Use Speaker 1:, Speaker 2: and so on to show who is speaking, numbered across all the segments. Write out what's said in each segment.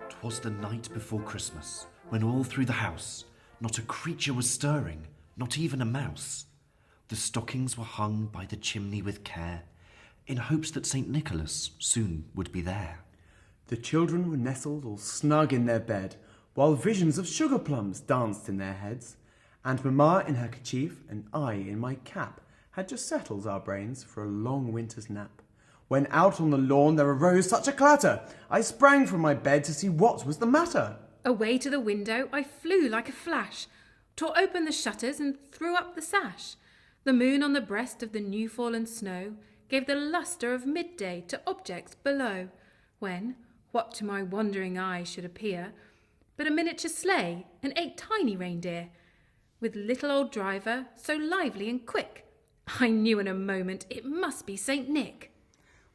Speaker 1: 'Twas the night before Christmas, when all through the house not a creature was stirring, not even a mouse. The stockings were hung by the chimney with care, in hopes that St. Nicholas soon would be there.
Speaker 2: The children were nestled all snug in their bed, while visions of sugar plums danced in their heads, and Mamma in her kerchief and I in my cap had just settled our brains for a long winter's nap, when out on the lawn there arose such a clatter, I sprang from my bed to see what was the matter.
Speaker 3: Away to the window I flew like a flash, tore open the shutters and threw up the sash. The moon on the breast of the new-fallen snow gave the lustre of midday to objects below, when, what to my wondering eye should appear, but a miniature sleigh and 8 tiny reindeer, with little old driver, so lively and quick. I knew in a moment it must be St. Nick.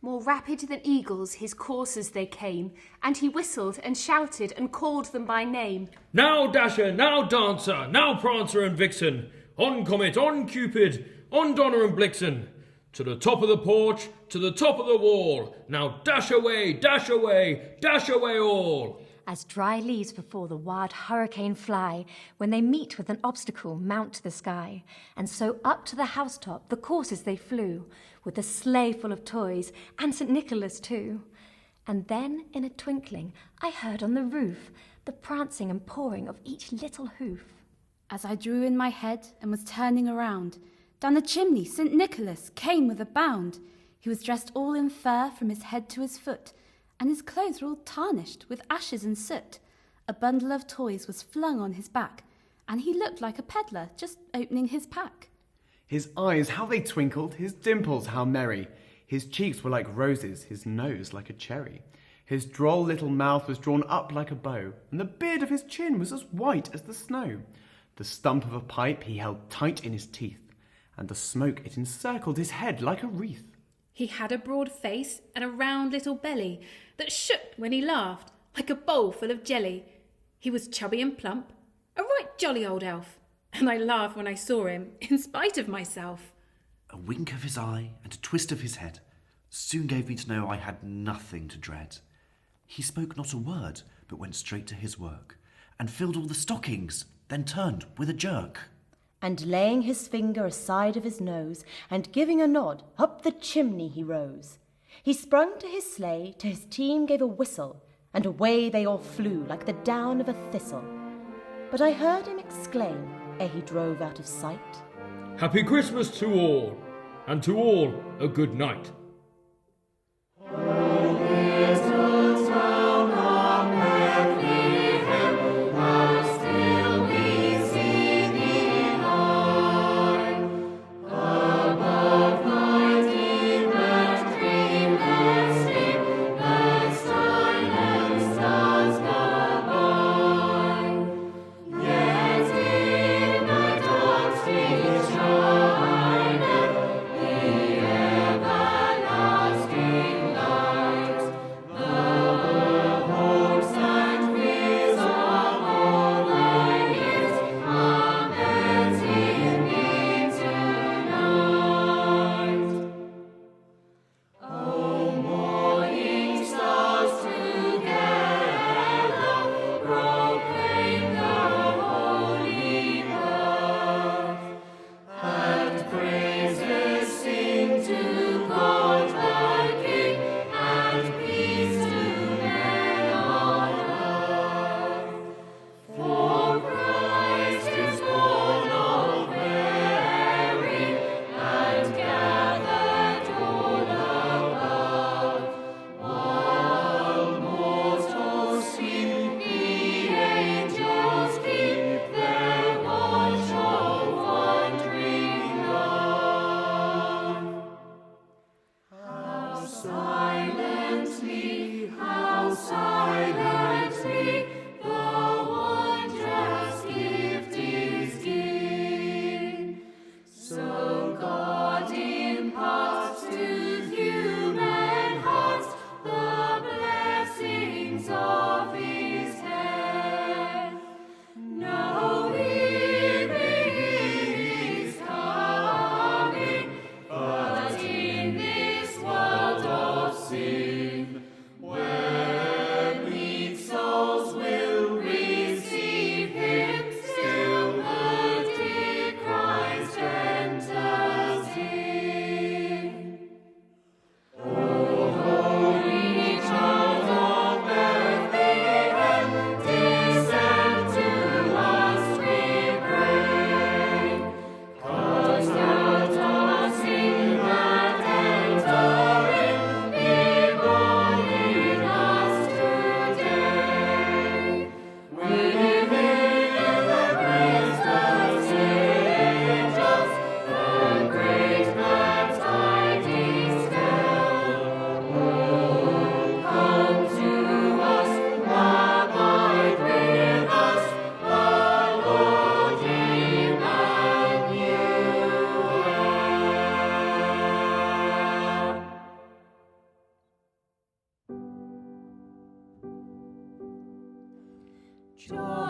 Speaker 4: More rapid than eagles his coursers they came, and he whistled and shouted and called them by name.
Speaker 5: Now Dasher, now Dancer, now Prancer and Vixen, on Comet, on Cupid, on Donner and Blixen, to the top of the porch, to the top of the wall, now dash away, dash away, dash away all.
Speaker 6: As dry leaves before the wild hurricane fly, when they meet with an obstacle mount to the sky, and so up to the housetop the coursers they flew, with a sleigh full of toys, and St. Nicholas too. And then in a twinkling I heard on the roof the prancing and pawing of each little hoof.
Speaker 7: As I drew in my head and was turning around, down the chimney St. Nicholas came with a bound. He was dressed all in fur from his head to his foot, and his clothes were all tarnished with ashes and soot. A bundle of toys was flung on his back, and he looked like a peddler just opening his pack.
Speaker 2: His eyes, how they twinkled, his dimples, how merry. His cheeks were like roses, his nose like a cherry. His droll little mouth was drawn up like a bow, and the beard of his chin was as white as the snow. The stump of a pipe he held tight in his teeth, and the smoke it encircled his head like a wreath.
Speaker 3: He had a broad face and a round little belly that shook when he laughed like a bowl full of jelly. He was chubby and plump, a right jolly old elf, and I laughed when I saw him in spite of myself.
Speaker 1: A wink of his eye and a twist of his head soon gave me to know I had nothing to dread. He spoke not a word, but went straight to his work, and filled all the stockings, then turned with a jerk.
Speaker 8: And laying his finger aside of his nose, and giving a nod, up the chimney he rose. He sprung to his sleigh, to his team gave a whistle, and away they all flew like the down of a thistle. But I heard him exclaim, ere he drove out of sight,
Speaker 5: Happy Christmas to all, and to all a good night.
Speaker 9: Stars
Speaker 8: Joy